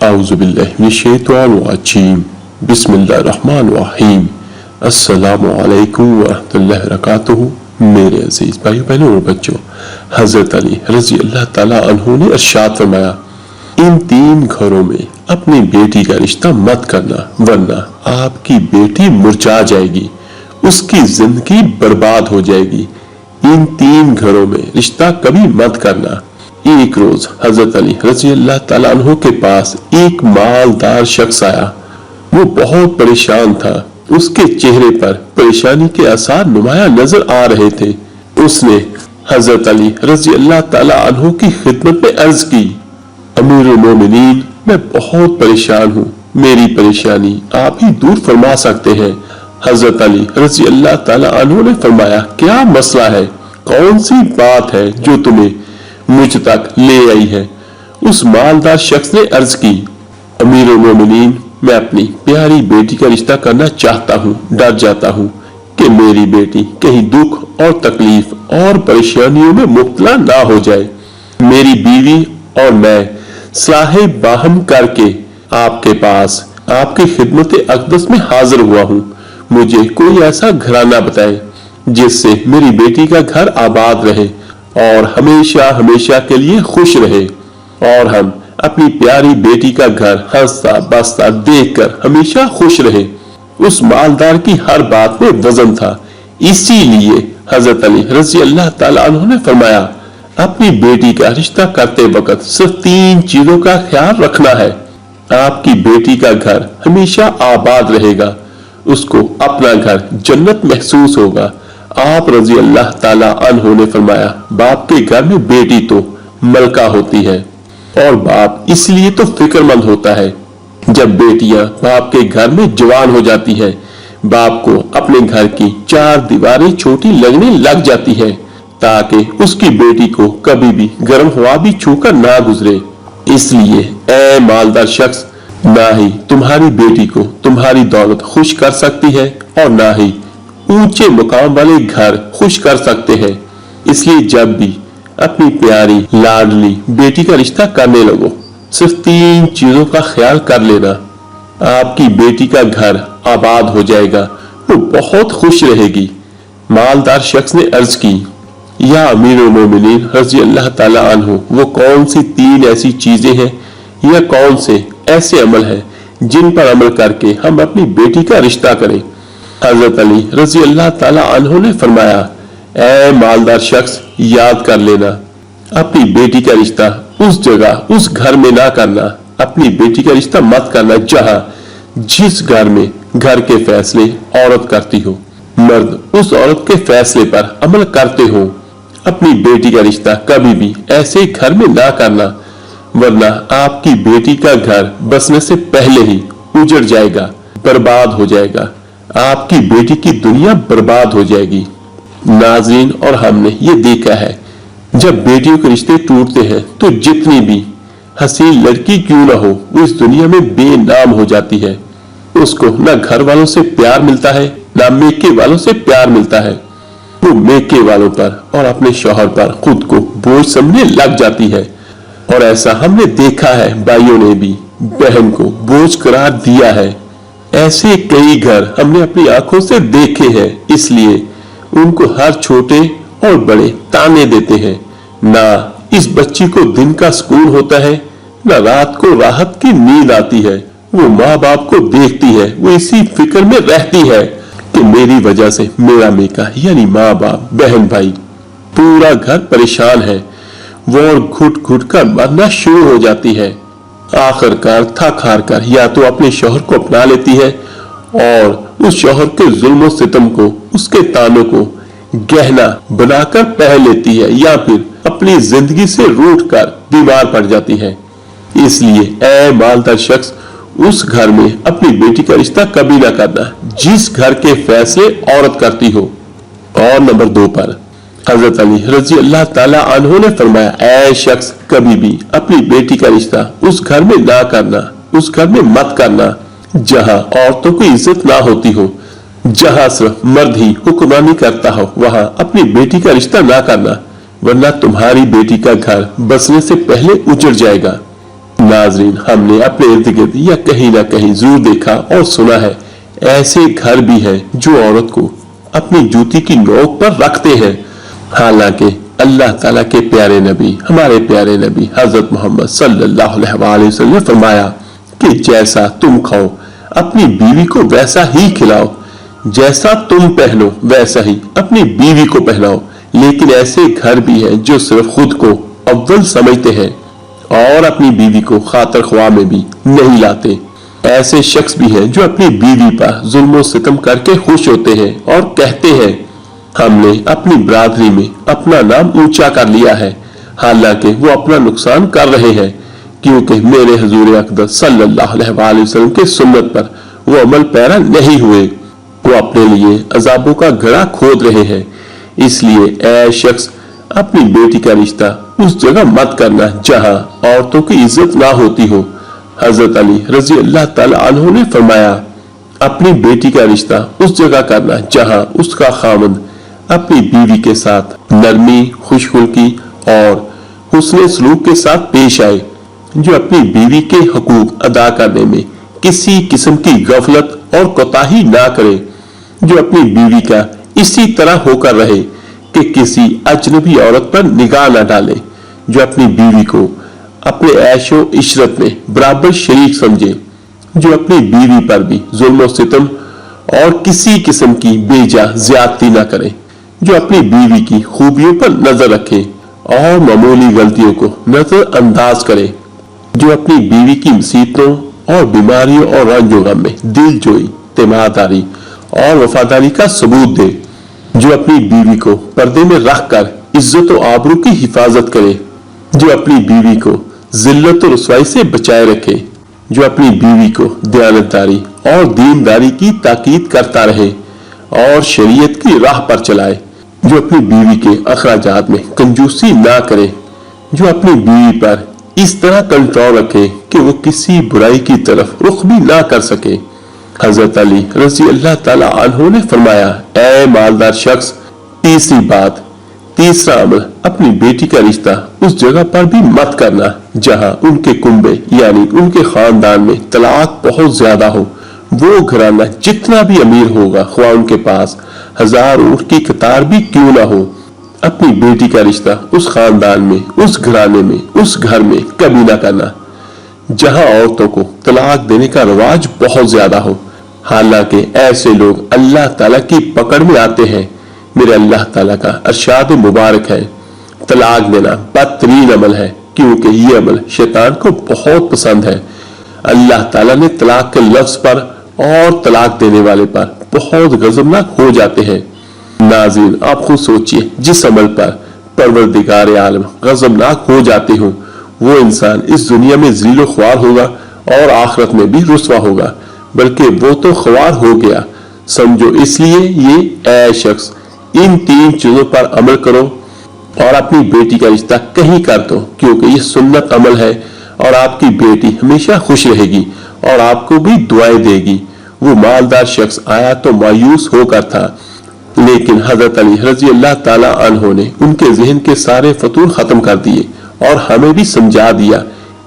आऊज़ुबिल्लाहि मिनश्शैतानिर्रजीम बिस्मिल्लाहिर्रहमानिर्रहीम अस्सलामु अलैकुम वरहमतुल्लाहि वबरकातुहू। मेरे अजीज भाइयों बहनों और बच्चों, हजरत अली रज़ी अल्लाह ताला अन्हु ने इरशाद फरमाया, इन तीन घरों में अपनी बेटी का रिश्ता मत करना, वरना आपकी बेटी मुरझा जाएगी, उसकी जिंदगी बर्बाद हो जाएगी। इन तीन घरों में रिश्ता कभी मत करना। एक रोज हजरत अली रज़ी अल्लाह ताला अन्हु के पास एक मालदार शख्स आया। वो बहुत परेशान था, उसके चेहरे पर परेशानी के आसार नुमाया नजर आ रहे थे। उसने हजरत अली रज़ी अल्लाह ताला अन्हु की खिदमत में अर्ज की, अमीरुल मोमिनीन, मैं बहुत परेशान हूँ, मेरी परेशानी आप ही दूर फरमा सकते हैं। हजरत अली रज़ी अल्लाह ताला अन्हु ने फरमाया, क्या मसला है, कौन सी बात है जो तुम्हें मुझ तक ले आई है। उस मालदार शख्स ने अर्ज की, अमीरुल मोमिनीन, मैं अपनी प्यारी बेटी का रिश्ता करना चाहता हूँ। डर जाता हूँ कि मेरी बेटी कहीं दुख और तकलीफ और परेशानियों में मुब्तला ना हो जाए। मेरी बीवी और मैं सलाह बाहम करके आपके पास आपकी खिदमत अक़दस में हाजिर हुआ हूँ। मुझे कोई ऐसा घराना बताए जिससे मेरी बेटी का घर आबाद रहे और हमेशा हमेशा के लिए खुश रहे, और हम अपनी प्यारी बेटी का घर हंसता बसता देखकर हमेशा खुश रहे। उस मालदार की हर बात में वजन था, इसीलिए हजरत अली रज़ी अल्लाह ताला अन्हु ने फरमाया, अपनी बेटी का रिश्ता करते वक्त सिर्फ तीन चीजों का ख्याल रखना है। आपकी बेटी का घर हमेशा आबाद रहेगा, उसको अपना घर जन्नत महसूस होगा। आप रज़ी अल्लाह ताला अन्हु ने फरमाया, बाप के घर में बेटी तो मलका होती है, और बाप इसलिए तो फिक्रमंद होता है। जब बेटियां बाप के घर में जवान हो जाती हैं, बाप को अपने घर की चार दीवारें छोटी लगने लग जाती है, ताकि उसकी बेटी को कभी भी गर्म हवा भी छूकर ना गुजरे। इसलिए ऐ मालदार शख्स, ना ही तुम्हारी बेटी को तुम्हारी दौलत खुश कर सकती है और ना ही ऊंचे मुकाम वाले घर खुश कर सकते हैं। इसलिए जब भी अपनी प्यारी लाडली बेटी का रिश्ता करने लगो, सिर्फ तीन चीजों का ख्याल कर लेना। आपकी बेटी का घर आबाद हो जाएगा, वो बहुत खुश रहेगी। मालदार शख्स ने अर्ज की, या अमीरुल मोमिनीन रज़ी अल्लाह ताला अन्हु, वो कौन सी तीन ऐसी चीजें हैं या कौन से ऐसे अमल हैं जिन पर अमल करके हम अपनी बेटी का रिश्ता करें। हजरत अली रज़ी अल्लाह ताला अन्हु ने फरमाया, ऐ मालदार शख्स, याद कर लेना, अपनी बेटी का रिश्ता उस जगह उस घर में ना करना। अपनी बेटी का रिश्ता मत करना जिस घर में घर के फैसले औरत करती हो, मर्द उस औरत के फैसले पर अमल करते हो। अपनी बेटी का रिश्ता कभी भी ऐसे घर में ना करना, वरना आपकी बेटी का घर बसने से पहले ही उजड़ जाएगा, बर्बाद हो जाएगा। आपकी बेटी की दुनिया बर्बाद हो जाएगी। नाज़रीन, और हमने ये देखा है, जब बेटियों के रिश्ते टूटते हैं तो जितनी भी हसीन लड़की क्यों ना हो, वो इस दुनिया में बेनाम हो जाती है। उसको ना घर वालों से प्यार मिलता है, ना मेके वालों से प्यार मिलता है। वो मेके वालों पर और अपने शौहर पर खुद को बोझ समझने लग जाती है, और ऐसा हमने देखा है, भाइयों ने भी बहन को बोझ करार दिया है। ऐसे कई घर हमने अपनी आंखों से देखे हैं। इसलिए उनको हर छोटे और बड़े ताने देते हैं। ना इस बच्ची को दिन का सुकून होता है, ना रात को राहत की नींद आती है। वो माँ बाप को देखती है, वो इसी फिक्र में रहती है कि मेरी वजह से मेरा मेका यानी माँ बाप बहन भाई पूरा घर परेशान है। वो और घुट घुट कर मरना शुरू हो जाती है। आखिरकार थक हार कर या तो अपने शौहर को अपना लेती है और उस शौहर के जुल्म सितम को, उसके तानों को गहना बनाकर पहन लेती है, या फिर अपनी जिंदगी से रूठ कर बीमार पड़ जाती है। इसलिए ऐ मालदार शख्स, उस घर में अपनी बेटी का रिश्ता कभी ना करना जिस घर के फैसले औरत करती हो। और नंबर 2 पर हजरत अली रज़ी अल्लाह ताला अन्हु ने फरमाया, ऐ शख्स, कभी भी अपनी बेटी का रिश्ता उस घर में ना करना, उस घर में मत करना जहां औरतों की इज्जत ना होती हो, जहां सिर्फ मर्द ही हुक्मरानी करता हो, वहां अपनी बेटी का रिश्ता ना करना, वरना तुम्हारी बेटी का घर बसने से पहले उजड़ जाएगा। नाज़रीन, हमने अपने इर्द गिर्द या कहीं ना कहीं जरूर देखा और सुना है, ऐसे घर भी हैं जो औरत को अपनी जूती की नोक पर रखते हैं। हालांकि अल्लाह ताला के प्यारे नबी, हमारे प्यारे नबी हजरत मोहम्मद सल्लल्लाहु अलैहि वसल्लम ने फरमाया कि जैसा तुम खाओ अपनी बीवी को वैसा ही खिलाओ, जैसा तुम पहनो वैसा ही अपनी बीवी को पहनाओ। लेकिन ऐसे घर भी हैं जो सिर्फ खुद को अव्वल समझते हैं और अपनी बीवी को खातर ख्वाह में भी नहीं लाते। ऐसे शख्स भी हैं जो अपनी बीवी पर जुल्म सितम करके खुश होते हैं और कहते हैं, हमने अपनी बरादरी में अपना नाम ऊंचा कर लिया है, हालांकि वो अपना नुकसान कर रहे हैं, क्योंकि मेरे हुजूर अक़दस सल्लल्लाहु अलैहि वसल्लम के सुन्नत पर वो अमल पैरा नहीं हुए। वो अपने लिए अजाबों का घड़ा खोद रहे हैं। इसलिए ऐ शख्स, अपनी बेटी का रिश्ता उस जगह मत करना जहां औरतों की इज्जत ना होती हो। हजरत अली रजी अल्लाह ताला अन्हु ने फरमाया, अपनी बेटी का रिश्ता उस जगह करना जहां उसका खामद अपनी बीवी के साथ नरमी, खुशखुल्की और हुस्न सलूक के साथ पेश आए, जो अपनी बीवी के हकूक अदा करने में किसी किस्म की गफलत और कोताही ना करे, जो अपनी बीवी का इसी तरह होकर रहे कि किसी अजनबी औरत पर निगाह न डाले, जो अपनी बीवी को अपने ऐशो इशरत में बराबर शरीक समझे, जो अपनी बीवी पर भी जुल्म सितम और किसी किस्म की बेजा ज्यादती न करे, जो अपनी बीवी की खूबियों पर नजर रखे और मामूली गलतियों को नजरअंदाज करे, जो अपनी बीवी की मुसीबतों और बीमारियों और रंजो गम में दिलजोई, तीमारदारी और वफादारी का सबूत दे, जो अपनी बीवी को पर्दे में रखकर इज्जत और आबरू की हिफाजत करे, जो अपनी बीवी को जिल्लत और रुसवाई से बचाए रखे, जो अपनी बीवी को दयानतदारी और दीनदारी की ताकीद करता रहे और शरीयत की राह पर चलाए, जो अपनी बीवी के अखराजात में कंजूसी ना करे, जो अपनी बीवी पर इस तरह कंट्रोल रखे कि वो किसी बुराई की तरफ रुख भी ना कर सके। हजरत अली रजी अल्लाह ताला अन्हु ने फरमाया, ऐ मालदार शख्स, तीसरी बात, तीसरा अमल, अपनी बेटी का रिश्ता उस जगह पर भी मत करना जहां उनके कुंबे यानी उनके खानदान में तलाक बहुत ज्यादा हो। वो घराना जितना भी अमीर होगा, ख्वाह उनके पास 1000 ऊंट की कतार भी क्यों ना हो, अपनी बेटी का रिश्ता उस खानदान में, उस घराने में, उस घर में कभी ना करना जहां औरतों को तलाक देने का रवाज बहुत ज्यादा हो। हालांकि ऐसे लोग अल्लाह ताला की पकड़ में आते हैं। मेरे अल्लाह ताला का अरशाद मुबारक है, तलाक देना बदतरीन अमल है, क्योंकि ये अमल शैतान को बहुत पसंद है। अल्लाह ताला ने तलाक के लफ्ज पर और तलाक देने वाले पर बहुत गजबनाक हो जाते हैं। नाज़रीन, आप खुद सोचिए, जिस अमल पर परवरदिगार आलम गजबनाक हो जाते हो, वो इंसान इस दुनिया में ज़लील ख्वार होगा और आखिरत में भी रुसवा होगा, बल्कि वो तो ख्वार हो गया समझो। इसलिए ये ऐ शख्स, इन 3 चीजों पर अमल करो और अपनी बेटी का रिश्ता कहीं कर दो, क्योंकि ये सुन्नत अमल है और आपकी बेटी हमेशा खुश रहेगी और आपको भी दुआएं देगी। वो मालदार शख्स आया तो मायूस होकर था, लेकिन हजरत अली रजी अल्लाह ताला अन्हु ने उनके जहन के सारे फतूर खत्म कर दिए और हमें भी समझा दिया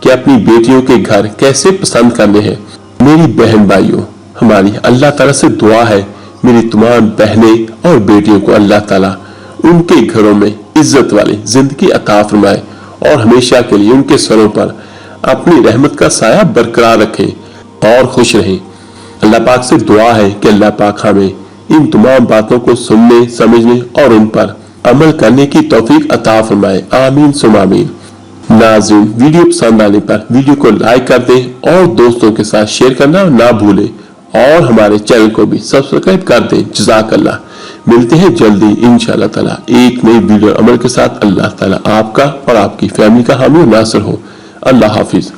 कि अपनी बेटियों के घर कैसे पसंद करने हैं। मेरी बहन भाइयों, हमारी अल्लाह ताला से दुआ है, मेरी तमाम बहनें और बेटियों को अल्लाह ताला उनके घरों में इज्जत वाली जिंदगी अता फरमाए और हमेशा के लिए उनके सरों पर अपनी रहमत का साया बरकरार रखे और खुश रहे। अल्लाह पाक से दुआ है कि अल्लाह पाक हमें इन तमाम बातों को सुनने, समझने और उन पर अमल करने की तौफीक अता फरमाए। आमीन सुम आमीन। नाज़रीन, वीडियो पसंद आने पर वीडियो को लाइक कर दें और दोस्तों के साथ शेयर करना ना भूलें और हमारे चैनल को भी सब्सक्राइब कर दें। जज़ाकल्लाह। मिलते हैं जल्दी इंशाअल्लाह ताला एक नई वीडियो अमल के साथ। अल्लाह ताला आपका और आपकी फैमिली का हामी और नासर हो। अल्लाह हाफिज।